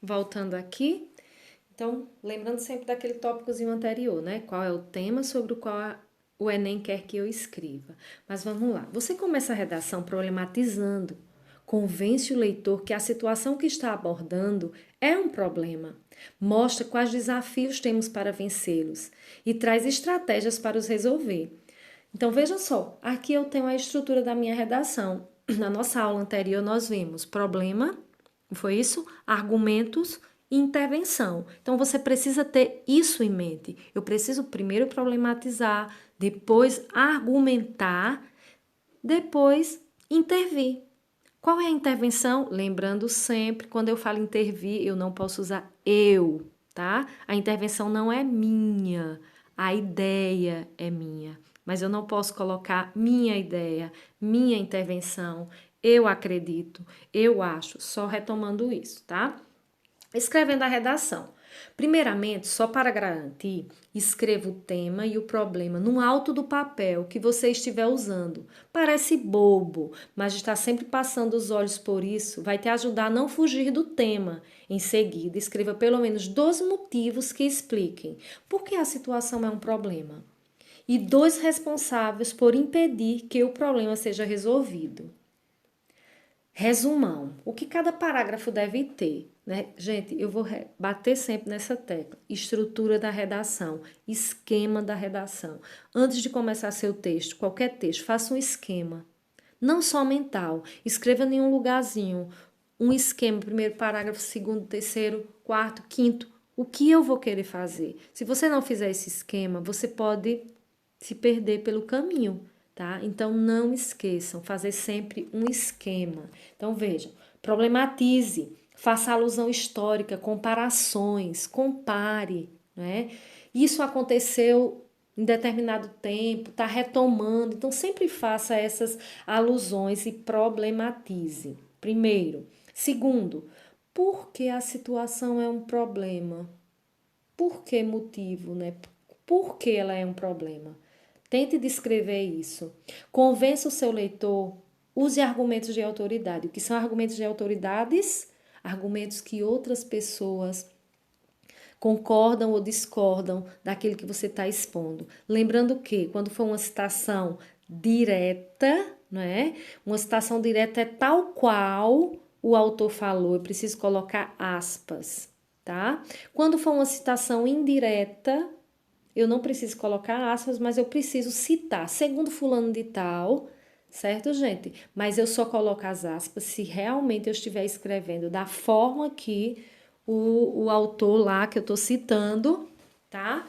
Voltando aqui, então, lembrando sempre daquele tópicozinho anterior, né? Qual é o tema sobre o qual o Enem quer que eu escreva. Mas vamos lá. Você começa a redação problematizando. Convence o leitor que a situação que está abordando é um problema. Mostra quais desafios temos para vencê-los e traz estratégias para os resolver. Então, veja só, aqui eu tenho a estrutura da minha redação. Na nossa aula anterior, nós vimos problema, foi isso? Argumentos e intervenção. Então, você precisa ter isso em mente. Eu preciso primeiro problematizar, depois argumentar, depois intervir. Qual é a intervenção? Lembrando sempre, quando eu falo intervir, eu não posso usar eu, tá? A intervenção não é minha, a ideia é minha. Mas eu não posso colocar minha ideia, minha intervenção, eu acredito, eu acho, só retomando isso, tá? Escrevendo a redação. Primeiramente, só para garantir, escreva o tema e o problema no alto do papel que você estiver usando. Parece bobo, mas estar sempre passando os olhos por isso vai te ajudar a não fugir do tema. Em seguida, escreva pelo menos 2 motivos que expliquem por que a situação é um problema e 2 responsáveis por impedir que o problema seja resolvido. Resumão, o que cada parágrafo deve ter, né? Gente, eu vou bater sempre nessa tecla. Estrutura da redação, esquema da redação. Antes de começar seu texto, qualquer texto, faça um esquema. Não só mental, escreva em um lugarzinho, um esquema, primeiro parágrafo, segundo, terceiro, quarto, quinto. O que eu vou querer fazer? Se você não fizer esse esquema, você pode se perder pelo caminho, tá? Então não esqueçam, fazer sempre um esquema. Então vejam, problematize, faça alusão histórica, comparações, compare, né? Isso aconteceu em determinado tempo, está retomando, então sempre faça essas alusões e problematize. Primeiro. Segundo, por que a situação é um problema? Por que motivo, né? Por que ela é um problema? Tente descrever isso. Convença o seu leitor. Use argumentos de autoridade. O que são argumentos de autoridades? Argumentos que outras pessoas concordam ou discordam daquilo que você está expondo. Lembrando que, quando for uma citação direta, não é? Uma citação direta é tal qual o autor falou. Eu preciso colocar aspas, tá? Quando for uma citação indireta, eu não preciso colocar aspas, mas eu preciso citar, segundo fulano de tal, certo, gente? Mas eu só coloco as aspas se realmente eu estiver escrevendo da forma que o autor lá que eu estou citando, tá?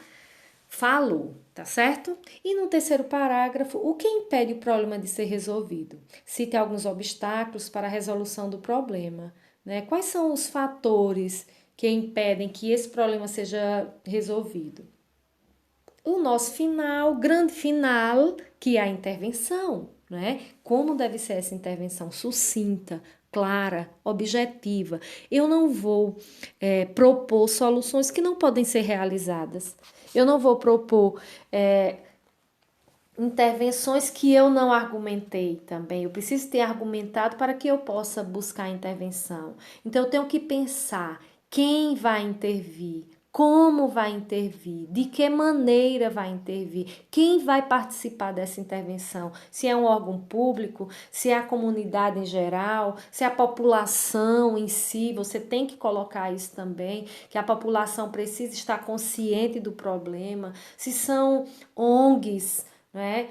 Falou, tá certo? E no terceiro parágrafo, o que impede o problema de ser resolvido? Cite alguns obstáculos para a resolução do problema, né? Quais são os fatores que impedem que esse problema seja resolvido? O nosso final, grande final, que é a intervenção, né? Como deve ser essa intervenção? Sucinta, clara, objetiva. Eu não vou propor soluções que não podem ser realizadas. Eu não vou propor intervenções que eu não argumentei também. Eu preciso ter argumentado para que eu possa buscar a intervenção. Então, eu tenho que pensar quem vai intervir, como vai intervir, de que maneira vai intervir, quem vai participar dessa intervenção, se é um órgão público, se é a comunidade em geral, se é a população em si, você tem que colocar isso também, que a população precisa estar consciente do problema, se são ONGs, né?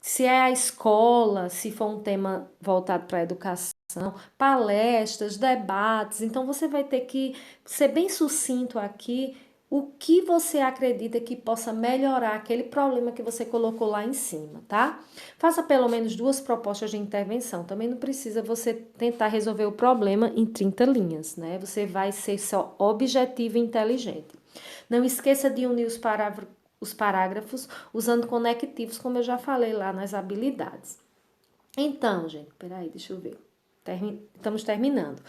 Se é a escola, se for um tema voltado para a educação, palestras, debates. Então você vai ter que ser bem sucinto aqui o que você acredita que possa melhorar aquele problema que você colocou lá em cima, tá? Faça pelo menos 2 propostas de intervenção. Também não precisa você tentar resolver o problema em 30 linhas, né? Você vai ser só objetivo e inteligente. Não esqueça de unir os parágrafos usando conectivos, como eu já falei lá nas habilidades. Então, gente, peraí, deixa eu ver. Estamos terminando.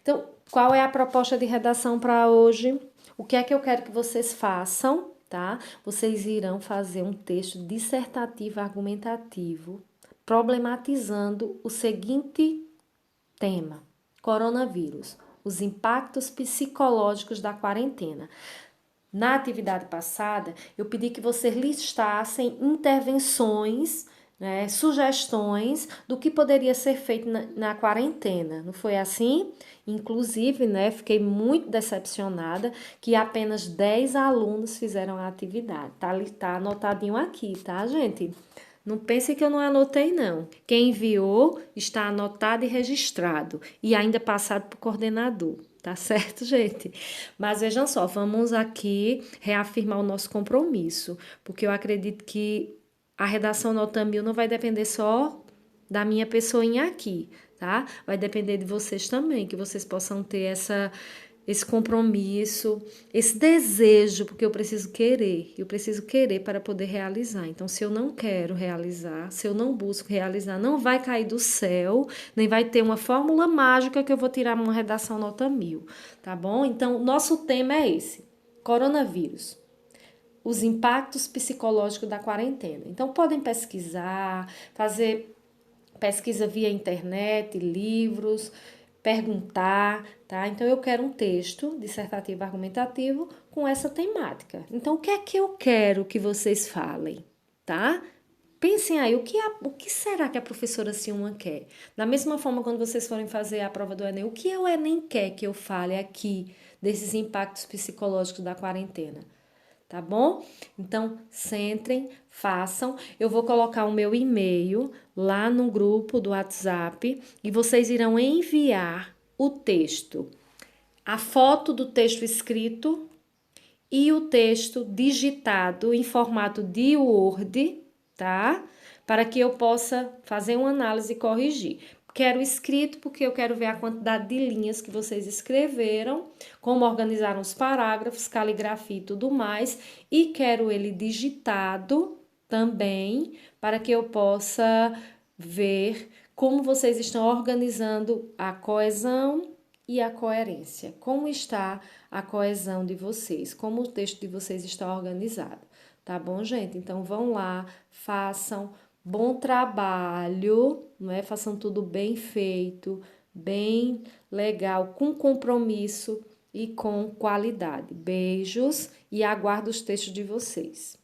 Então, qual é a proposta de redação para hoje? O que é que eu quero que vocês façam, tá? Vocês irão fazer um texto dissertativo argumentativo, problematizando o seguinte tema: coronavírus. os impactos psicológicos da quarentena. Na atividade passada, eu pedi que vocês listassem intervenções, né, sugestões do que poderia ser feito na quarentena. Não foi assim? Inclusive, né, fiquei muito decepcionada que apenas 10 alunos fizeram a atividade. Tá anotadinho aqui, tá, gente? Não pense que eu não anotei, não. Quem enviou está anotado e registrado e ainda passado para o coordenador. Tá certo, gente? Mas vejam só, vamos aqui reafirmar o nosso compromisso, porque eu acredito que a redação nota 1000 não vai depender só da minha pessoinha aqui, tá? Vai depender de vocês também, que vocês possam ter esse compromisso, esse desejo, porque eu preciso querer para poder realizar. Então, se eu não quero realizar, se eu não busco realizar, não vai cair do céu, nem vai ter uma fórmula mágica que eu vou tirar uma redação nota 1000, tá bom? Então, nosso tema é esse: coronavírus. Os impactos psicológicos da quarentena. Então, podem pesquisar, fazer pesquisa via internet, livros, perguntar, tá? Então, eu quero um texto dissertativo argumentativo com essa temática. Então, o que é que eu quero que vocês falem, tá? Pensem aí, o que será que a professora Silma quer? Da mesma forma, quando vocês forem fazer a prova do Enem, o que o Enem quer que eu fale aqui desses impactos psicológicos da quarentena? Tá bom? Então, centrem, façam. Eu vou colocar o meu e-mail lá no grupo do WhatsApp e vocês irão enviar o texto, a foto do texto escrito e o texto digitado em formato de Word, tá? Para que eu possa fazer uma análise e corrigir. Quero escrito porque eu quero ver a quantidade de linhas que vocês escreveram, como organizaram os parágrafos, caligrafia e tudo mais. E quero ele digitado também, para que eu possa ver como vocês estão organizando a coesão e a coerência. Como está a coesão de vocês? Como o texto de vocês está organizado? Tá bom, gente? Então vão lá, façam. Bom trabalho, não é? Façam tudo bem feito, bem legal, com compromisso e com qualidade. Beijos e aguardo os textos de vocês.